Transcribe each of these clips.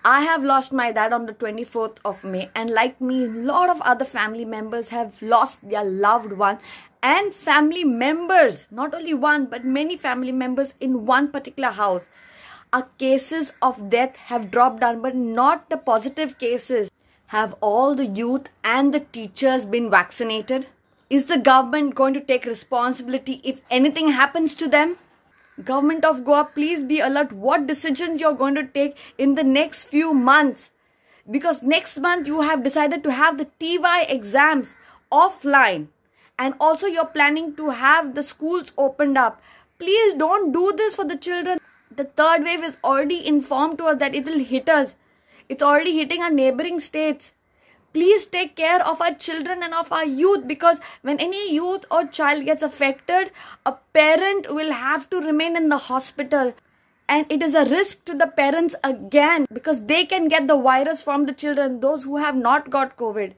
I have lost my dad on the 24th of May, and like me, a lot of other family members have lost their loved one, and family members, not only one but many family members in one particular house. Our cases of death have dropped down, but not the positive cases. Have all the youth and the teachers been vaccinated? Is the government going to take responsibility if anything happens to them? Government of Goa, please be alert what decisions you're going to take in the next few months. Because next month you have decided to have the TY exams offline. And also you're planning to have the schools opened up. Please don't do this for the children. The third wave is already informed to us that it will hit us. It's already hitting our neighboring states. Please take care of our children and of our youth, because when any youth or child gets affected, a parent will have to remain in the hospital. And it is a risk to the parents again, because they can get the virus from the children, those who have not got COVID.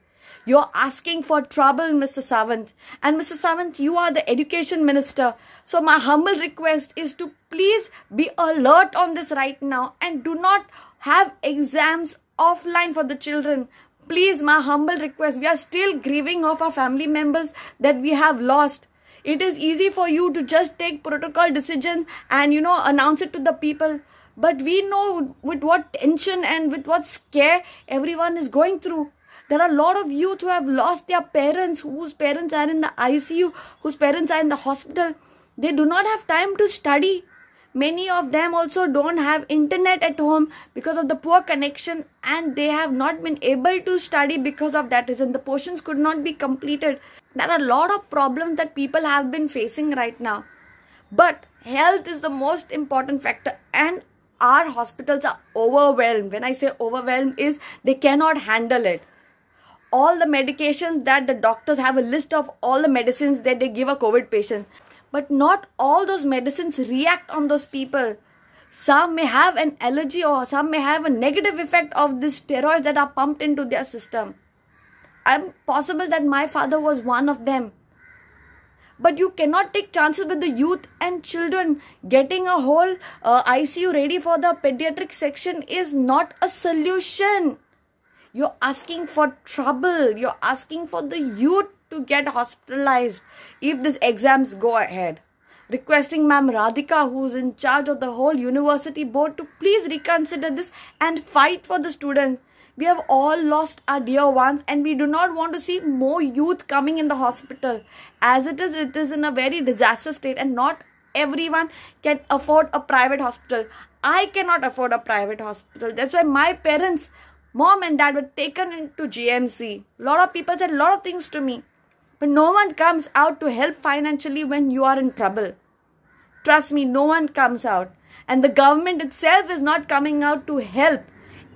You're asking for trouble, Mr. Sawant. And Mr. Sawant, you are the education minister. So my humble request is to please be alert on this right now and do not have exams offline for the children. Please, my humble request, we are still grieving of our family members that we have lost. It is easy for you to just take protocol decisions and, announce it to the people. But we know with what tension and with what scare everyone is going through. There are a lot of youth who have lost their parents, whose parents are in the ICU, whose parents are in the hospital. They do not have time to study. Many of them also don't have internet at home because of the poor connection, and they have not been able to study because of that reason. The portions could not be completed. There are a lot of problems that people have been facing right now. But health is the most important factor, and our hospitals are overwhelmed. When I say overwhelmed, is they cannot handle it. All the medications that the doctors have a list of all the medicines that they give a COVID patient. But not all those medicines react on those people. Some may have an allergy, or some may have a negative effect of these steroids that are pumped into their system. I'm possible that my father was one of them. But you cannot take chances with the youth and children. Getting a whole ICU ready for the pediatric section is not a solution. You're asking for trouble. You're asking for the youth to get hospitalized if these exams go ahead. Requesting Ma'am Radhika, who is in charge of the whole university board, to please reconsider this and fight for the students. We have all lost our dear ones, and we do not want to see more youth coming in the hospital. As it is in a very disastrous state, and not everyone can afford a private hospital. I cannot afford a private hospital. That's why my parents, mom and dad, were taken into GMC. A lot of people said a lot of things to me. But no one comes out to help financially when you are in trouble. Trust me, no one comes out. And the government itself is not coming out to help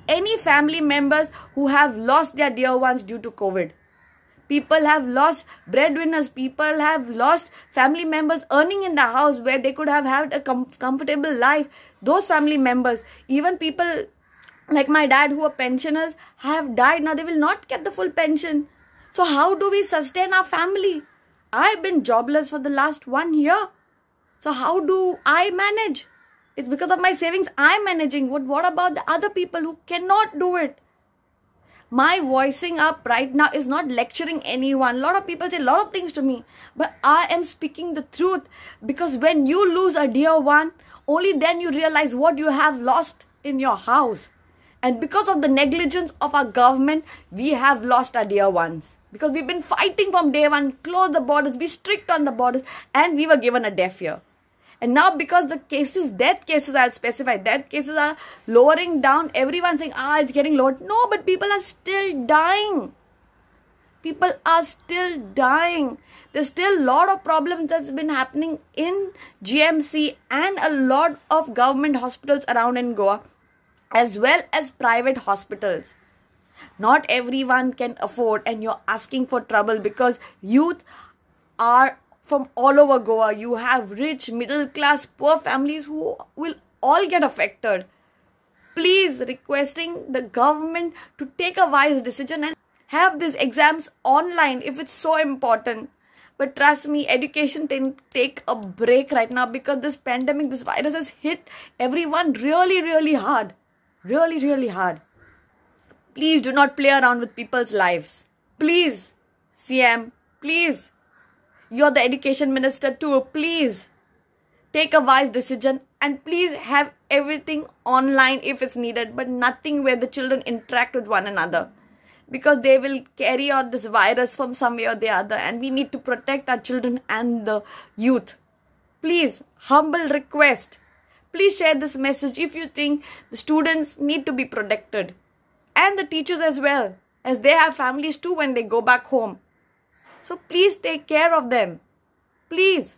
any family members who have lost their dear ones due to COVID. People have lost breadwinners. People have lost family members earning in the house where they could have had a comfortable life. Those family members, even people like my dad who are pensioners, have died. Now they will not get the full pension. So how do we sustain our family? I've been jobless for the last 1 year. So how do I manage? It's because of my savings I'm managing. What about the other people who cannot do it? My voicing up right now is not lecturing anyone. A lot of people say a lot of things to me. But I am speaking the truth. Because when you lose a dear one, only then you realize what you have lost in your house. And because of the negligence of our government, we have lost our dear ones. Because we've been fighting from day one, close the borders, be strict on the borders, and we were given a deaf ear. And now because the cases, death cases, I'll specify, death cases are lowering down, everyone saying, it's getting lowered. No, but people are still dying. People are still dying. There's still a lot of problems that's been happening in GMC and a lot of government hospitals around in Goa, as well as private hospitals. Not everyone can afford, and you're asking for trouble because youth are from all over Goa. You have rich, middle class, poor families who will all get affected. Please requesting the government to take a wise decision and have these exams online if it's so important. But trust me, education can take a break right now because this pandemic, this virus has hit everyone really, really hard. Really, really hard. Please do not play around with people's lives. Please, CM, please. You're the education minister too. Please take a wise decision and please have everything online if it's needed, but nothing where the children interact with one another, because they will carry out this virus from some way or the other, and we need to protect our children and the youth. Please, humble request. Please share this message if you think the students need to be protected, and the teachers as well, as they have families too when they go back home. So please take care of them. Please.